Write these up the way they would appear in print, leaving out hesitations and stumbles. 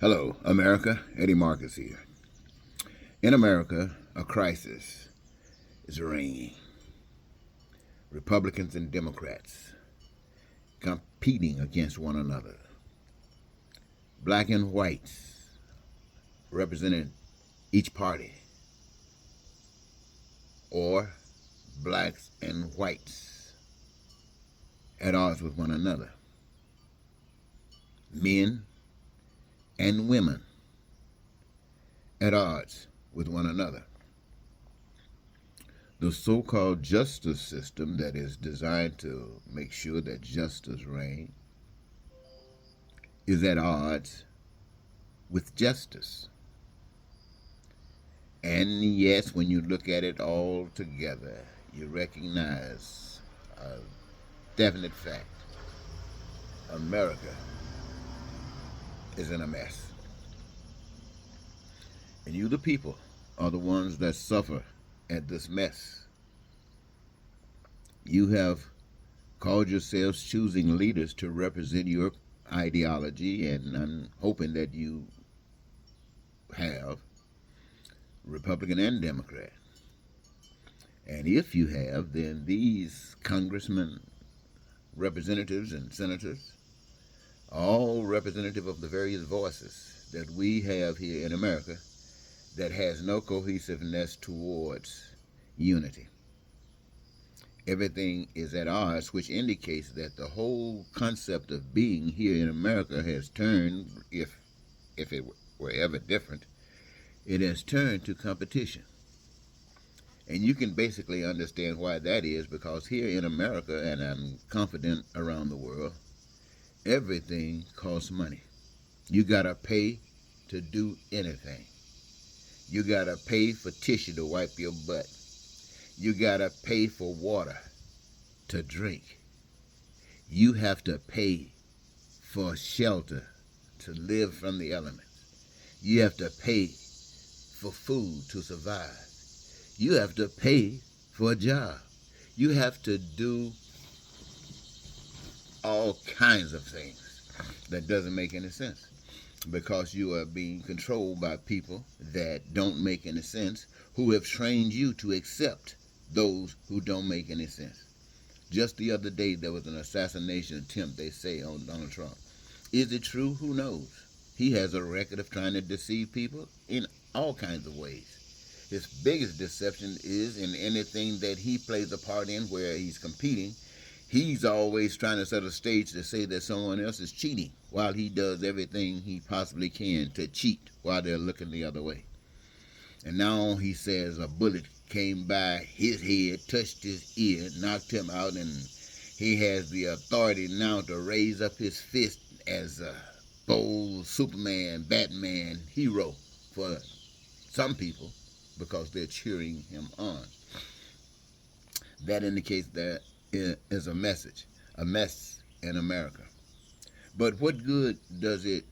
Hello, America. Eddie Marcus here. In America, a crisis is reigning. Republicans and Democrats competing against one another. Black and whites representing each party, or blacks and whites at odds with one another. Men and women at odds with one another. The so-called justice system that is designed to make sure that justice reigns is at odds with justice. And yes, when you look at it all together, you recognize a definite fact. America is in a mess. And you, the people, are the ones that suffer at this mess. You have called yourselves choosing leaders to represent your ideology, and I'm hoping that you have Republican and Democrat. And if you have, then these congressmen, representatives, and senators are all representative of the various voices that we have here in America that has no cohesiveness towards unity. Everything is at odds, which indicates that the whole concept of being here in America has turned, if it were ever different, it has turned to competition. And you can basically understand why that is, because here in America, and I'm confident around the world, everything costs money. You gotta pay to do anything. You gotta pay for tissue to wipe your butt. You gotta pay for water to drink. You have to pay for shelter to live from the elements. You have to pay for food to survive. You have to pay for a job. You have to do all kinds of things that doesn't make any sense, because you are being controlled by people that don't make any sense, who have trained you to accept those who don't make any sense. Just the other day, there was an assassination attempt, they say, on Donald Trump. Is it true? Who knows? He has a record of trying to deceive people in all kinds of ways. His biggest deception is in anything that he plays a part in where he's competing. He's always trying to set a stage to say that someone else is cheating, while he does everything he possibly can to cheat while they're looking the other way. And now he says a bullet came by his head, touched his ear, knocked him out, and he has the authority now to raise up his fist as a bold Superman, Batman hero for some people, because they're cheering him on. That indicates that is a message, a mess in America. But what good does it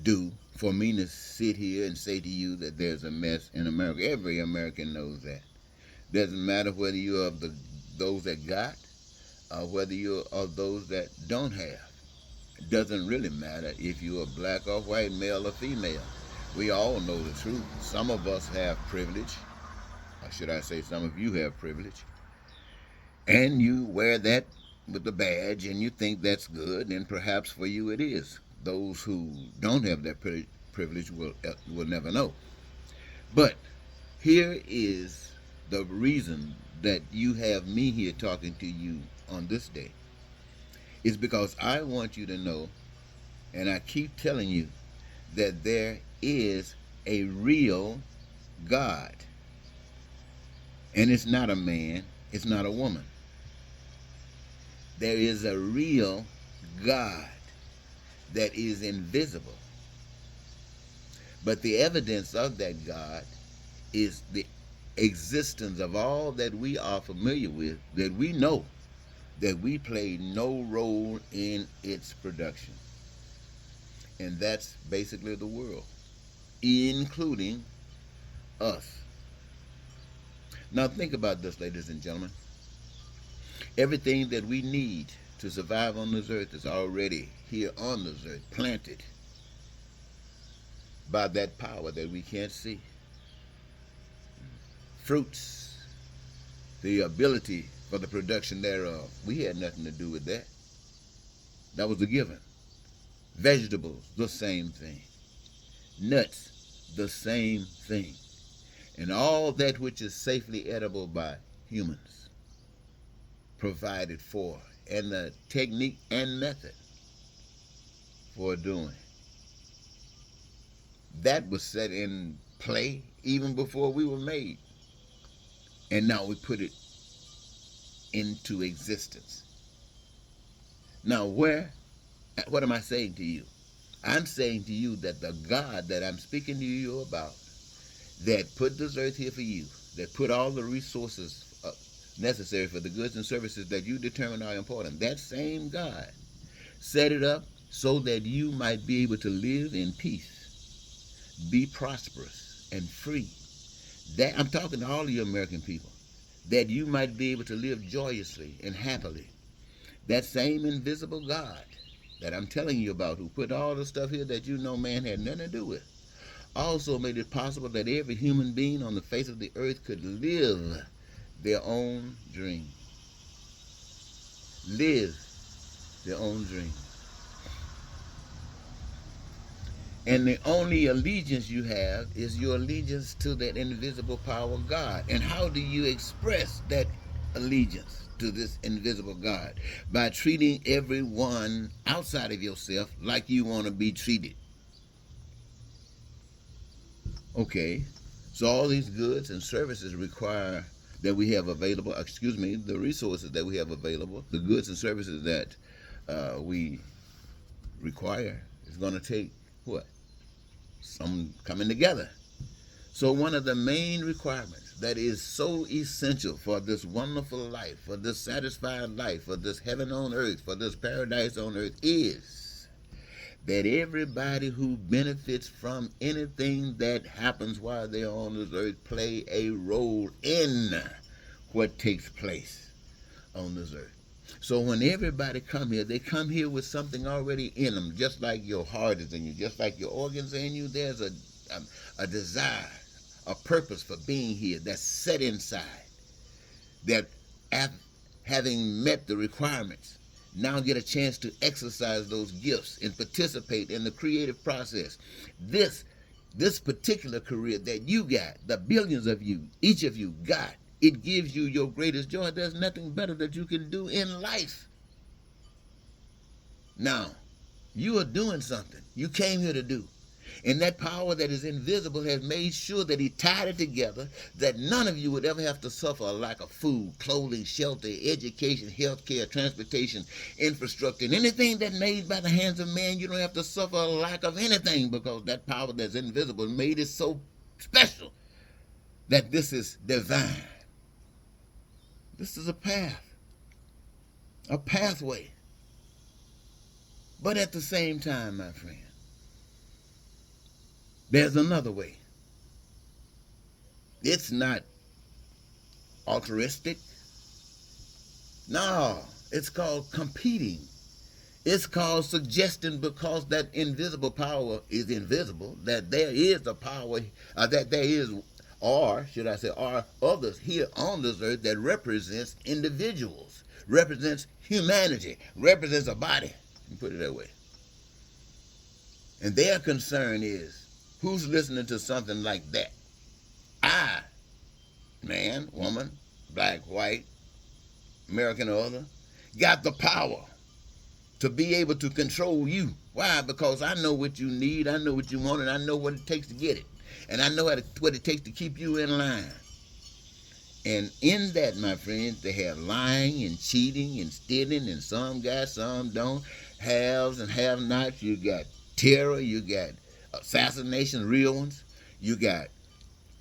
do for me to sit here and say to you that there's a mess in America? Every American knows that. Doesn't matter whether you're of those that got, or whether you're of those that don't have. It doesn't really matter if you're black or white, male or female. We all know the truth. Some of us have privilege, or should I say some of you have privilege, and you wear that with a badge and you think that's good, and perhaps for you it is. Those who don't have that privilege will never know. But here is the reason that you have me here talking to you on this day. Is because I want you to know, and I keep telling you, that there is a real God. And it's not a man, it's not a woman. There is a real God that is invisible. But the evidence of that God is the existence of all that we are familiar with, that we know that we played no role in its production. And that's basically the world, including us. Now think about this, ladies and gentlemen. Everything that we need to survive on this earth is already here on this earth, planted. by that power that we can't see. Fruits, the ability for the production thereof, we had nothing to do with that. That was a given. Vegetables, the same thing. Nuts, the same thing. And all that which is safely edible by humans, provided for, and the technique and method for doing. That was set in play even before we were made. And now we put it into existence. Now, what am I saying to you? I'm saying to you that the God that I'm speaking to you about, that put this earth here for you, that put all the resources necessary for the goods and services that you determine are important, that same God set it up so that you might be able to live in peace, be prosperous and free. That I'm talking to all of you American people, that you might be able to live joyously and happily. That same invisible God that I'm telling you about, who put all the stuff here that you know man had nothing to do with, also made it possible that every human being on the face of the earth could live their own dream. Live their own dream. And the only allegiance you have is your allegiance to that invisible power of God. And how do you express that allegiance to this invisible God? By treating everyone outside of yourself like you want to be treated. Okay, so all these goods and services require that we have available, the resources that we have available, the goods and services that we require is going to take what? Some coming together. So one of the main requirements that is so essential for this wonderful life, for this satisfied life, for this heaven on earth, for this paradise on earth is that everybody who benefits from anything that happens while they're on this earth play a role in what takes place on this earth. So when everybody come here, they come here with something already in them, just like your heart is in you, just like your organs are in you. There's a desire, a purpose for being here that's set inside, that having met the requirements, now get a chance to exercise those gifts and participate in the creative process. This particular career that you got, the billions of you, each of you got, it gives you your greatest joy. There's nothing better that you can do in life. Now, you are doing something you came here to do. And that power that is invisible has made sure that he tied it together, that none of you would ever have to suffer a lack of food, clothing, shelter, education, health care, transportation, infrastructure, and anything that's made by the hands of man. You don't have to suffer a lack of anything, because that power that's invisible made it so special that this is divine. This is a path, a pathway. But at the same time, my friend, there's another way. It's not altruistic. No, it's called competing. It's called suggesting, because that invisible power is invisible, that there is a power, that there is, or should I say, are others here on this earth that represents individuals, represents humanity, represents a body, you put it that way. And their concern is, who's listening to something like that? I, man, woman, black, white, American or other, got the power to be able to control you. Why? Because I know what you need, I know what you want, and I know what it takes to get it. And I know what it takes to keep you in line. And in that, my friends, they have lying and cheating and stealing, and some got, some don't, haves and have-nots. You got terror, you got assassination, real ones, you got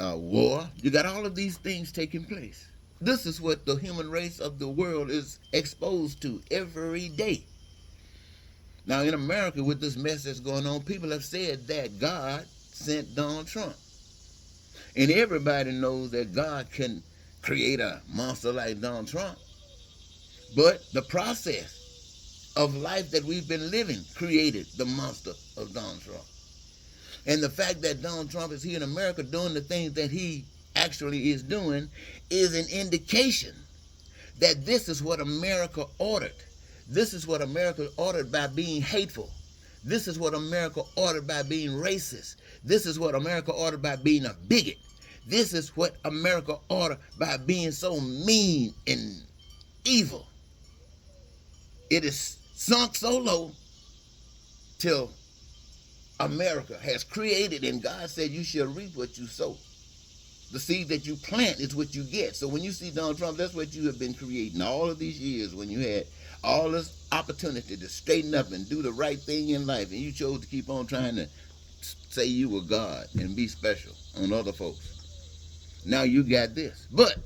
war, you got all of these things taking place. This is what the human race of the world is exposed to every day. Now in America, with this mess that's going on, people have said that God sent Donald Trump. And everybody knows that God can create a monster like Donald Trump. But the process of life that we've been living created the monster of Donald Trump. And the fact that Donald Trump is here in America doing the things that he actually is doing is an indication that this is what America ordered. This is what America ordered by being hateful. This is what America ordered by being racist. This is what America ordered by being a bigot. This is what America ordered by being so mean and evil. It is sunk so low till America has created, and God said you shall reap what you sow. The seed that you plant is what you get. So when you see Donald Trump, that's what you have been creating all of these years when you had all this opportunity to straighten up and do the right thing in life, and you chose to keep on trying to say you were God and be special on other folks. Now you got this. But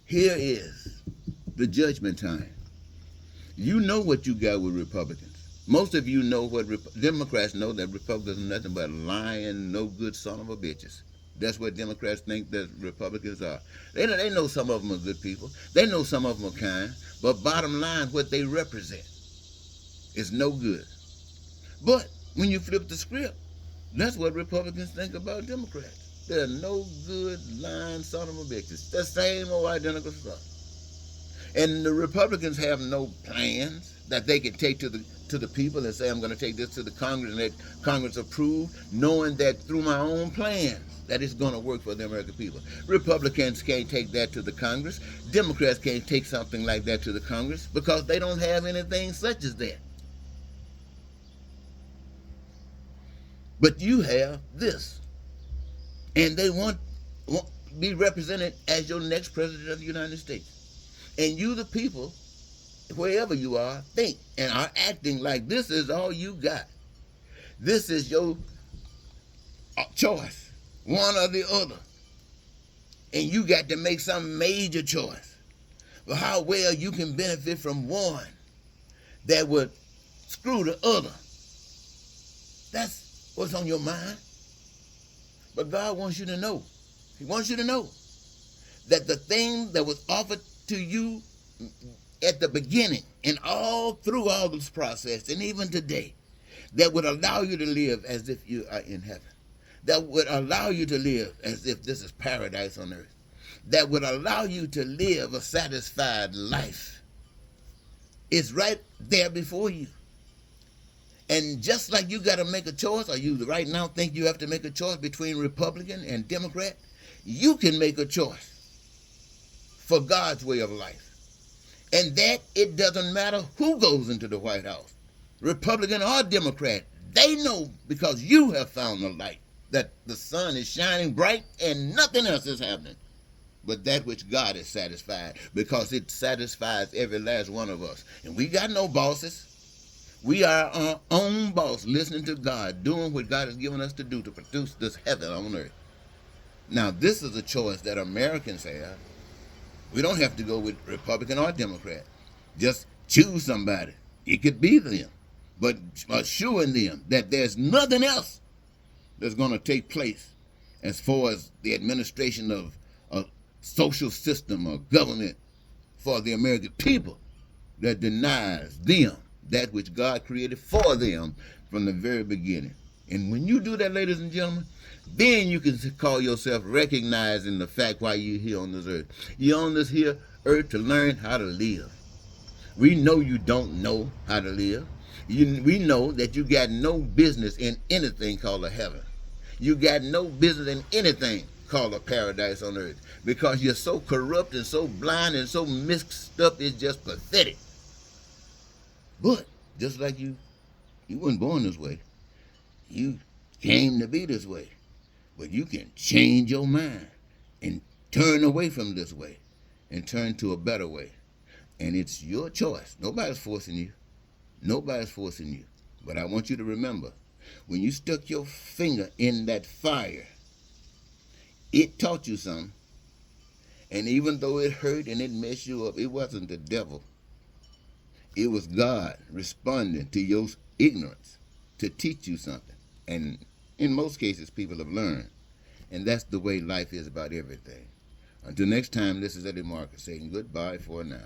here is the judgment time. You know what you got with Republicans. Most of you know what Democrats know, that Republicans are nothing but lying, no good son of a bitches. That's what Democrats think that Republicans are. They know some of them are good people. They know some of them are kind. But bottom line, what they represent is no good. But when you flip the script, that's what Republicans think about Democrats. They're no good, lying son of a bitches. The same old identical stuff. And the Republicans have no plans that they can take to the people and say, I'm going to take this to the Congress and let Congress approve, knowing that through my own plans that it's going to work for the American people. Republicans can't take that to the Congress. Democrats can't take something like that to the Congress because they don't have anything such as that. But you have this. And they want be represented as your next president of the United States. And you, the people, wherever you are, think and are acting like this is all you got. This is your choice, one or the other. And you got to make some major choice for how well you can benefit from one that would screw the other. That's what's on your mind. But God wants you to know. He wants you to know that the thing that was offered to you at the beginning and all through all this process and even today, that would allow you to live as if you are in heaven, that would allow you to live as if this is paradise on earth, that would allow you to live a satisfied life, is right there before you. And just like you got to make a choice, or you right now think you have to make a choice between Republican and Democrat, you can make a choice for God's way of life. And that it doesn't matter who goes into the White House, Republican or Democrat. They know because you have found the light, that the sun is shining bright and nothing else is happening but that which God is satisfied, because it satisfies every last one of us. And we got no bosses. We are our own boss, listening to God, doing what God has given us to do to produce this heaven on earth. Now, this is a choice that Americans have. We don't have to go with Republican or Democrat. Just choose somebody. It could be them, but assuring them that there's nothing else that's going to take place as far as the administration of a social system or government for the American people that denies them that which God created for them from the very beginning. And when you do that, ladies and gentlemen, then you can call yourself recognizing the fact why you're here on this earth. You're on this here earth to learn how to live. We know you don't know how to live. We know that you got no business in anything called a heaven. You got no business in anything called a paradise on earth, because you're so corrupt and so blind and so mixed up, it's just pathetic. But just like you weren't born this way. You came to be this way. But you can change your mind and turn away from this way and turn to a better way. And it's your choice. Nobody's forcing you. Nobody's forcing you. But I want you to remember, when you stuck your finger in that fire, it taught you something. And even though it hurt and it messed you up, it wasn't the devil. It was God responding to your ignorance to teach you something. And in most cases, people have learned. And that's the way life is about everything. Until next time, this is Eddie Marcus saying goodbye for now.